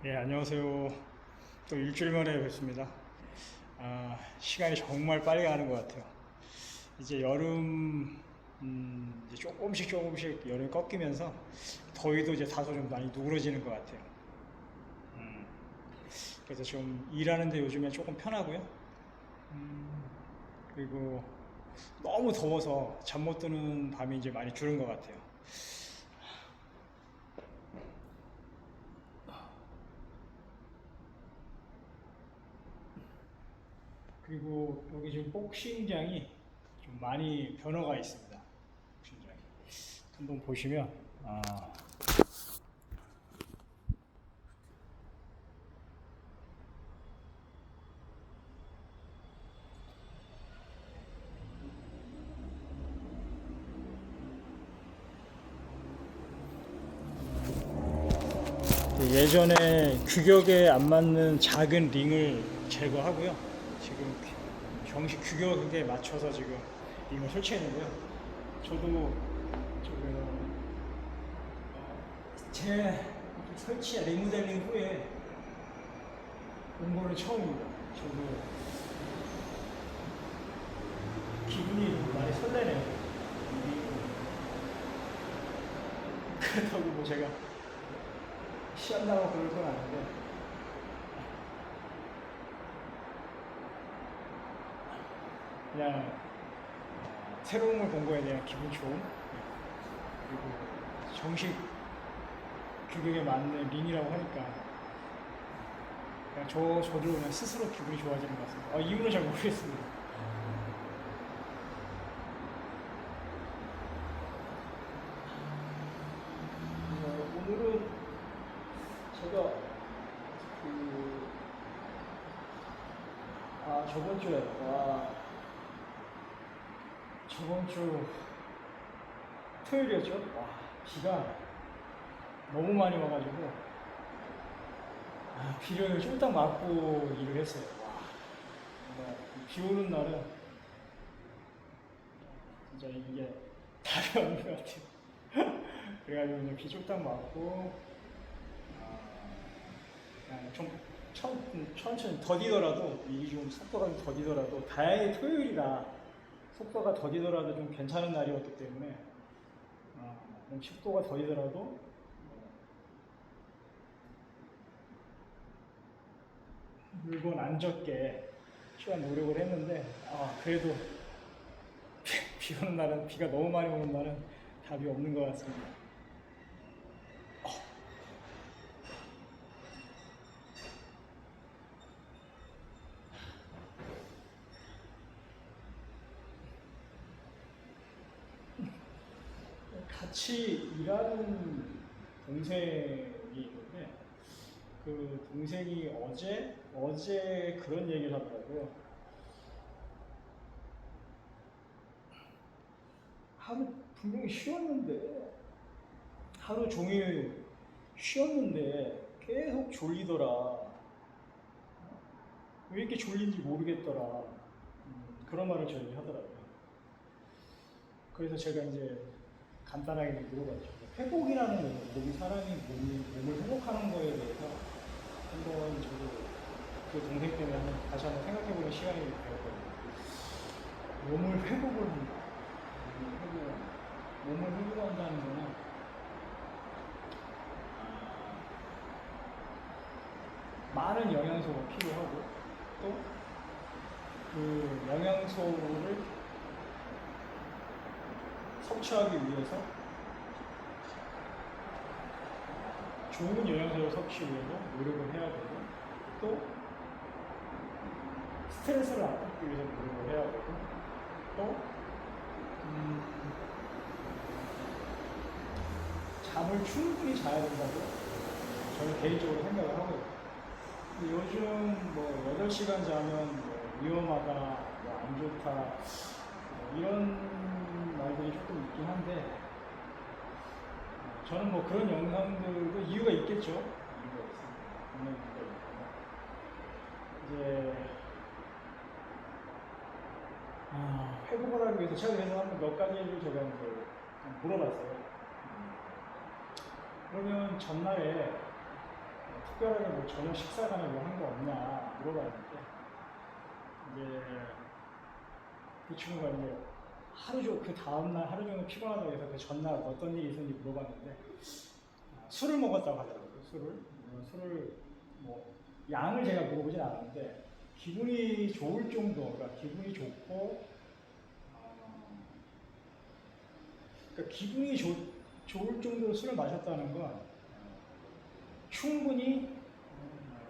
예, 안녕하세요. 또 일주일 만에 뵙습니다. 시간이 정말 빨리 가는 것 같아요. 이제 여름, 이제 조금씩 여름이 꺾이면서 더위도 이제 다소 좀 많이 누그러지는 것 같아요. 음, 그래서 좀 일하는데 요즘에 조금 편하고요. 그리고 너무 더워서 잠 못 드는 밤이 이제 많이 줄은 것 같아요. 그리고 여기 지금 복싱장이 좀 많이 변화가 있습니다. 복싱장이. 한번 보시면, 아, 예전에 규격에 안 맞는 작은 링을 제거하고요. 지금 정식 규격에 맞춰서 지금 링을 설치했는데요. 저도 지금 제 설치 리모델링 후에 온 거는 처음입니다. 저도 기분이 많이 설레네요. 그렇다고 뭐 제가 시험 나고 그럴 건 아닌데 그냥 새로운 걸 본 거에 대한 기분 좋음, 그리고 정식 규격에 맞는 링이라고 하니까 그냥 저도 그냥 스스로 기분이 좋아지는 것 같습니다. 이유는 잘 모르겠습니다. 오늘은 제가 그, 저번 주에, 저번 주 토요일이었죠? 비가 너무 많이 와가지고, 비를 쫄딱 맞고 일을 했어요. 뭔가 비 오는 날은 진짜 이게 답이 없는 것 같아요. 그래가지고 그냥 비 쫄딱 맞고, 그냥 좀 천천히 더디더라도, 이 좀 속도가 좀 더디더라도, 다행히 토요일이라 속도가 더디더라도 좀 괜찮은 날이었기 때문에, 좀 속도가 더디더라도 물건 안 젖게 최대한 노력을 했는데, 그래도 비 오는 날은, 비가 너무 많이 오는 날은 답이 없는 것 같습니다. 같이 일하는 동생이 있는데, 그 동생이 어제 그런 얘기를 하더라고요. 하루 분명히 쉬었는데, 하루 종일 쉬었는데 계속 졸리더라. 왜 이렇게 졸린지 모르겠더라. 그런 말을 저에게 하더라고요. 그래서 제가 이제 간단하게 물어봤죠. 회복이라는 몸이 사람이 몸을 회복하는 거에 대해서 한번 저도 그 동생 때문에 다시 한번 생각해보는 시간이 되었거든요. 몸을 회복을 한다. 몸을 회복한다는 거는 많은 영양소가 필요하고, 또 그 영양소를 섭취하기 위해서 좋은 영양소를 섭취하기 위해서 노력을 해야 되고, 또 스트레스를 안 받기 위해서 노력을 해야 되고, 또 잠을 충분히 자야 된다고 저는 개인적으로 생각을 하고 있어요. 요즘 뭐 8시간 자면 뭐 위험하다, 뭐 안 좋다, 뭐 이런 말들이 조금 있긴 한데, 저는 뭐 그런 영상들도 이유가 있겠죠. 이유가 있습니다. 분명히 이유가 있고. 이제, 회복을 하기 위해서 제가 그래서 한번 몇 가지를 제가 이제 물어봤어요. 그러면 전날에 특별하게 뭐 저녁 식사간에 뭐 한 거 없냐 물어봤는데 이제 그 친구가 이제 그 다음날 하루 종일 피곤하다고 해서 그 전날 어떤 일이 있었는지 물어봤는데 술을 먹었다고 하더라고요. 술을 뭐 양을 제가 물어보진 않았는데 기분이 좋을 정도, 그러니까 기분이 좋고 그러니까 기분이 좋을 정도로 술을 마셨다는 건 충분히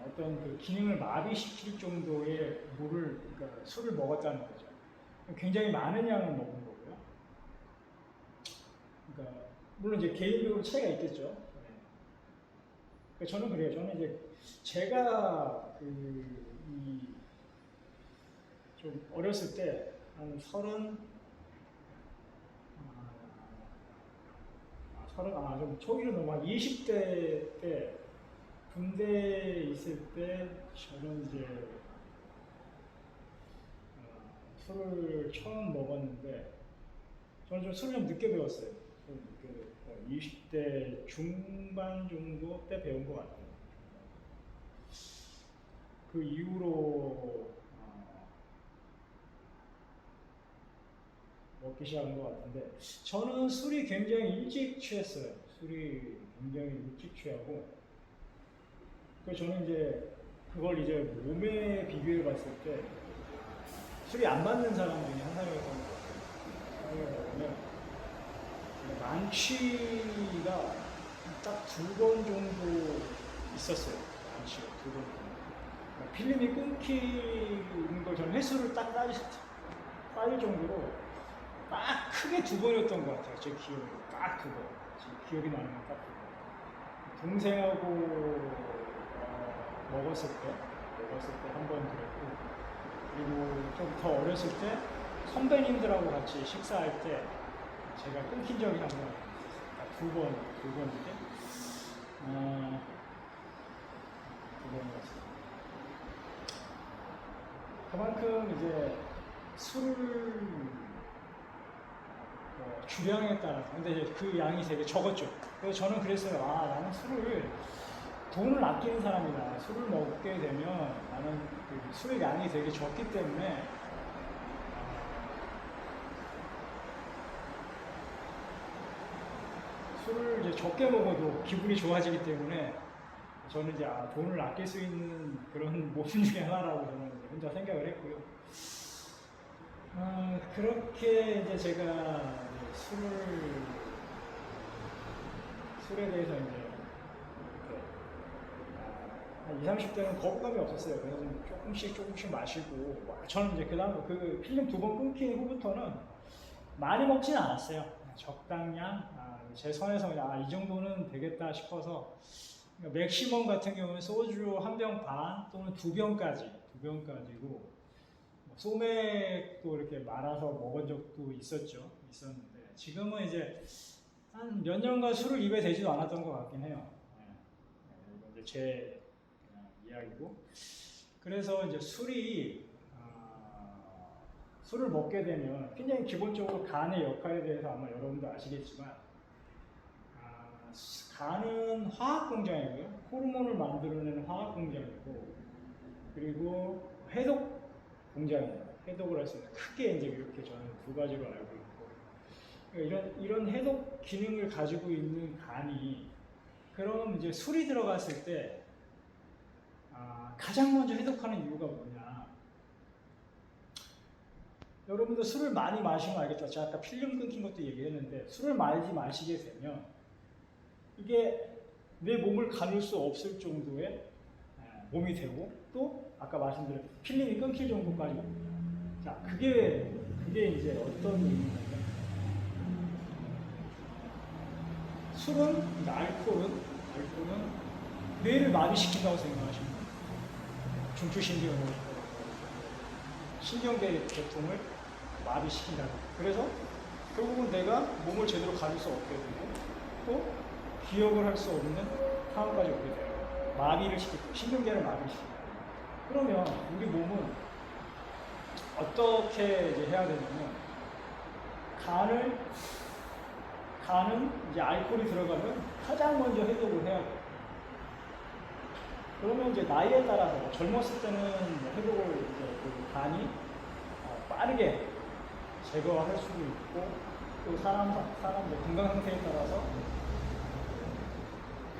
어떤 그 기능을 마비시킬 정도의 그러니까 술을 먹었다는 거죠. 굉장히 많은 양을 먹은 거고요. 그러니까 물론 이제 개인적으로 차이가 있겠죠. 그러니까 저는 그래요. 저는 이제 제가 좀 어렸을 때 한 30, 좀 초기로 넘어 한 20대 때 군대에 있을 때 저는 이제 술을 처음 먹었는데 저는 좀 술을 좀 늦게 배웠어요. 좀 늦게 배웠고 20대 중반 정도 때 배운 것 같아요. 그 이후로 먹기 시작한 것 같은데 저는 술이 굉장히 일찍 취했어요. 술이 굉장히 일찍 취하고 그래서 저는 이제 그걸 이제 몸에 비교해 봤을 때 술이 안 맞는 사람 중에 한 사람이었던 것 같아요. 만취가 딱 2번 정도 있었어요. 만취가 2번 정도. 필름이 끊기는 걸 저는 횟수를 딱 따질 정도로 딱 크게 2번이었던 것 같아요. 제 기억에 딱 2번. 지금 기억이 나는 건 딱 2번. 동생하고 먹었을 때 한 번 그랬고 그리고 좀 더 어렸을 때 선배님들하고 같이 식사할 때 제가 끊긴 적이 한 번 있었어요. 딱 2번인데 2번이었어요. 그만큼 이제 술을 주량에 따라서 근데 이제 그 양이 되게 적었죠. 그래서 저는 그랬어요. 나는 술을 돈을 아끼는 사람이다. 술을 먹게 되면 나는 그 술의 양이 되게 적기 때문에 술을 이제 적게 먹어도 기분이 좋아지기 때문에 저는 이제 돈을 아낄 수 있는 그런 몸 중에 하나라고 저는 이제 혼자 생각을 했고요. 그렇게 이제 제가 술에 대해서 이제 한 20, 30대는 거부감이 없었어요. 그래서 조금씩 마시고 저는 이제 그 필름 2번 끊긴 후부터는 많이 먹지는 않았어요. 적당량 제 선에서 이 정도는 되겠다 싶어서 맥시멈 같은 경우는 소주 1병 반 또는 2병까지고 소맥도 이렇게 말아서 먹은 적도 있었는데 지금은 이제 한 몇 년간 술을 입에 대지도 않았던 것 같긴 해요. 이건 이제 제 이야기고 그래서 이제 술을 먹게 되면 굉장히 기본적으로 간의 역할에 대해서 아마 여러분도 아시겠지만 간은 화학 공장이고요. 호르몬을 만들어내는 화학 공장이고 그리고 해독 공장이에요. 해독을 할 수 있는 크게 이제 이렇게 저는 2가지로 알고 있고 그러니까 이런 해독 기능을 가지고 있는 간이 그럼 이제 술이 들어갔을 때 가장 먼저 해독하는 이유가 뭐냐? 여러분들 술을 많이 마시면 알겠죠. 제가 아까 필름 끊긴 것도 얘기했는데 술을 많이 마시게 되면 이게 내 몸을 가눌 수 없을 정도의 몸이 되고 또 아까 말씀드린 필름이 끊길 정도까지 옵니다. 자, 그게 이제 어떤 의미냐면 술은 알코올은 뇌를 마비시킨다고 생각하시면 돼요. 중추신경을 신경계 계통을 마비시킨다. 그래서 결국은 내가 몸을 제대로 가눌 수 없게 되고 또 기억을 할 수 없는 상황까지 오게 돼요. 마비를 시키고 신경계를 마비시키고 그러면 우리 몸은 어떻게 이제 해야 되냐면 간은 이제 알코올이 들어가면 가장 먼저 해독을 해야 돼요. 그러면 이제 나이에 따라서 젊었을 때는 뭐 회복을 이제 그 간이 빠르게 제거할 수도 있고 또 사람 건강 상태에 따라서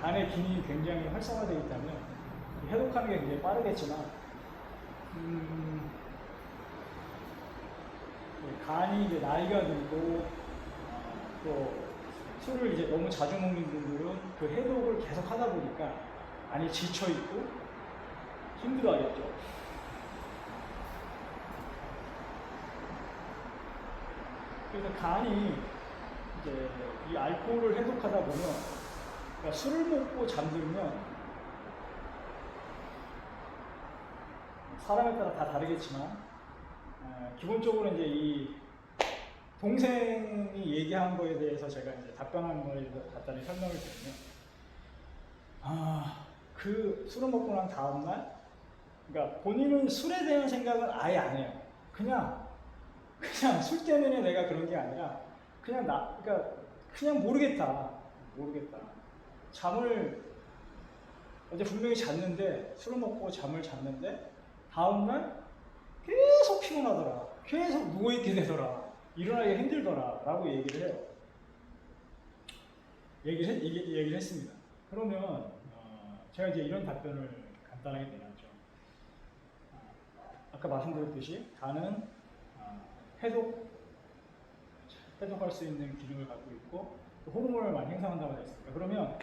간의 기능이 굉장히 활성화되어 있다면 해독하는 게 굉장히 빠르겠지만 간이 이제 나이가 들고 또 술을 이제 너무 자주 먹는 분들은 그 해독을 계속 하다 보니까 많이 지쳐 있고 힘들어하겠죠. 그래서 간이 이제 이 알코올을 해독하다 보면 그러니까 술을 먹고 잠들면 사람에 따라 다 다르겠지만 기본적으로 이제 이 동생이 얘기한 거에 대해서 제가 이제 답변한 거에 대해서 간단히 설명을 드리면 그 술을 먹고 난 다음날 그러니까 본인은 술에 대한 생각은 아예 안 해요. 그냥 술 때문에 내가 그런 게 아니라 그러니까 그냥 모르겠다. 잠을 어제 분명히 잤는데 술을 먹고 잠을 잤는데 다음날 계속 피곤하더라. 계속 누워있게 되더라. 일어나기가 힘들더라. 라고 얘기를 해요. 얘기를 했습니다. 그러면 제가 이제 이런 답변을 간단하게 내놨죠. 아까 말씀드렸듯이 간은 해독할 수 있는 기능을 갖고 있고 또 호르몬을 많이 생산한다고 했습니다. 그러면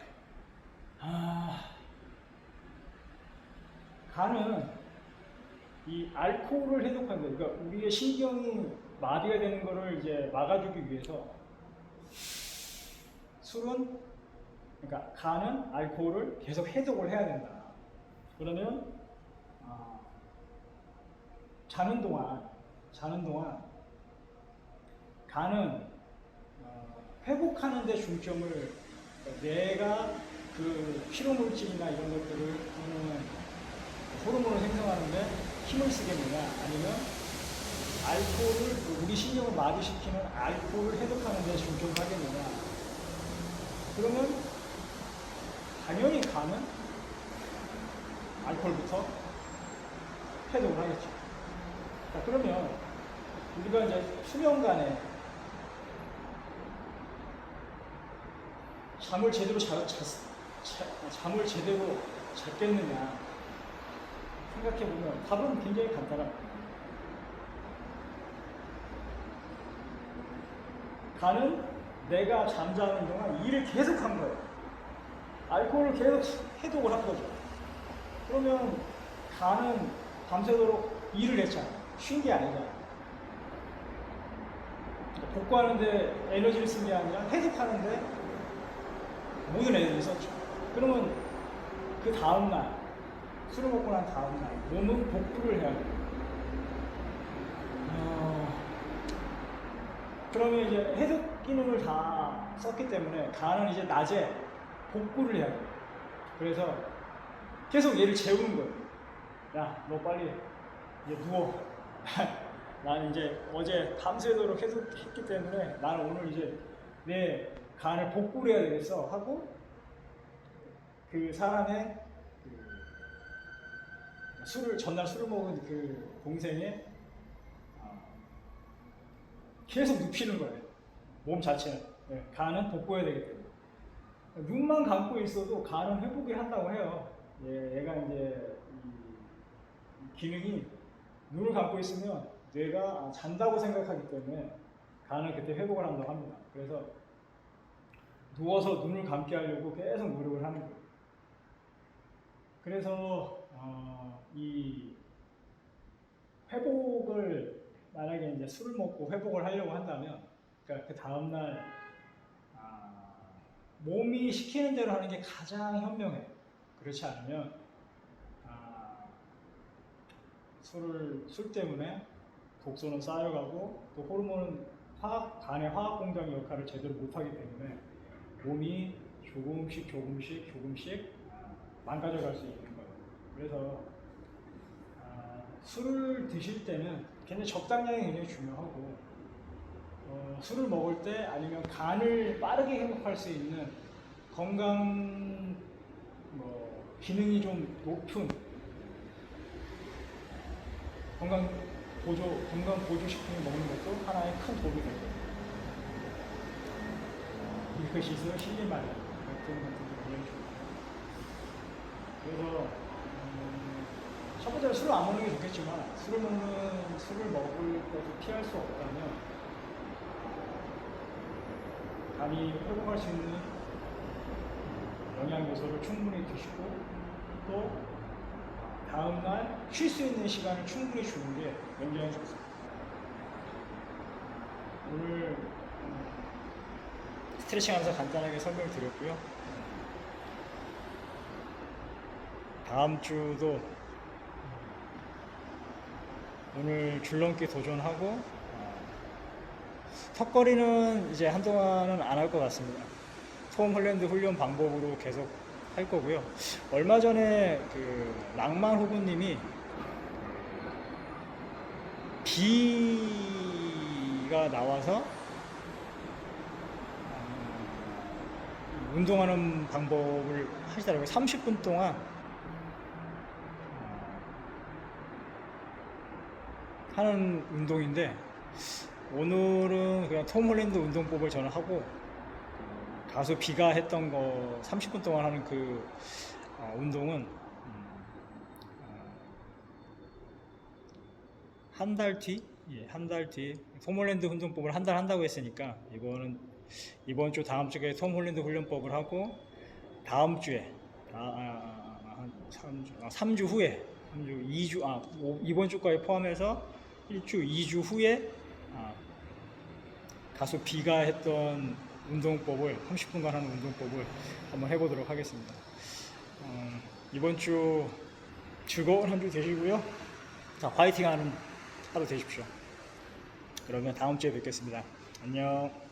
간은 이 알코올을 해독하는 거, 그러니까 우리의 신경이 마비가 되는 것을 이제 막아주기 위해서 그러니까 간은 알코올을 계속 해독을 해야 된다. 그러면 자는 동안 간은 회복하는 데 중점을 내가 그 피로물질이나 이런 것들을 호르몬을 생성하는데 힘을 쓰겠느냐 아니면 알코올을 우리 신경을 마비시키는 알코올을 해독하는 데 중점을 하겠느냐. 그러면 당연히 간은 알코올부터 해독을 하겠죠. 자, 그러면 우리가 이제 수면간에 잠을 제대로 잤겠느냐 생각해보면 답은 굉장히 간단합니다. 간은 내가 잠자는 동안 일을 계속 한 거예요. 알코올을 계속 해독을 한 거죠. 그러면 간은 밤새도록 일을 했잖아요. 쉰 게 아니잖아요. 복구하는데 에너지를 쓴 게 아니라 해독하는데 모든 에너지를 썼죠. 그러면 그 다음날 술을 먹고 난 다음날 몸은 복구를 해야 돼요. 그러면 이제 해독 기능을 다 썼기 때문에 간은 이제 낮에 복구를 해야 돼요. 그래서 계속 얘를 재우는 거예요. 야, 너 빨리 이제 누워. 나는 이제 어제 밤새도록 계속 했기 때문에 나는 오늘 이제 내 간을 복구를 해야 되겠어 하고 그 사람의 전날 술을 먹은 그 동생의 계속 눕히는 거예요. 몸 자체는. 네, 간은 복구해야 되기 때문에. 눈만 감고 있어도 간은 회복을 한다고 해요. 얘가 이제 이 기능이 눈을 감고 있으면 뇌가 잔다고 생각하기 때문에 간을 그때 회복을 한다고 합니다. 그래서 누워서 눈을 감게 하려고 계속 노력을 하는 거예요. 그래서 이 회복을 만약에 이제 술을 먹고 회복을 하려고 한다면, 그러니까 그 다음날 몸이 시키는 대로 하는 게 가장 현명해요. 그렇지 않으면 술 때문에 독소는 쌓여가고 또 호르몬은 간의 화학 공장 역할을 제대로 못하기 때문에 몸이 조금씩 망가져갈 수 있는 거예요. 그래서 술을 드실 때는 굉장히 적당량이 굉장히 중요하고 술을 먹을 때 아니면 간을 빠르게 회복할 수 있는 건강 기능이 좀 높은 건강 보조 식품을 먹는 것도 하나의 큰 도움이 될 거예요. 밀크시슬, 실리말린 같은 것들이 굉장히 좋아요. 그래서 첫 번째로 술을 안 먹는 게 좋겠지만 술을 먹을 것을 피할 수 없다면 간이 회복할 수 있는 영양 요소를 충분히 드시고 또 다음날 쉴 수 있는 시간을 충분히 주는 게 굉장히 좋습니다. 오늘 스트레칭 하면서 간단하게 설명을 드렸고요. 다음 주도 오늘 줄넘기 도전하고 턱걸이는 이제 한동안은 안 할 것 같습니다. 톰 홀랜드 훈련 방법으로 계속 할 거고요. 얼마 전에 그 낭만 호구님이 비가 나와서 운동하는 방법을 하시더라고요. 30분 동안 하는 운동인데 오늘은 그냥 톰 홀랜드 운동법을 저는 하고 가수 비가 했던 거 30분 동안 하는 그 운동은 한 달 뒤? 예, 한 달 뒤. 톰 홀랜드 운동법을 한 달 한다고 했으니까 이거는 이번 주 다음 주에 톰 홀랜드 훈련법을 하고 다음 주에 한 3주 후에 2주 이번 주까지 포함해서 1주 2주 후에 가수 비가 했던 운동법을 30분간 하는 운동법을 한번 해보도록 하겠습니다. 이번 주 즐거운 한 주 되시고요. 자, 화이팅하는 하루 되십시오. 그러면 다음 주에 뵙겠습니다. 안녕.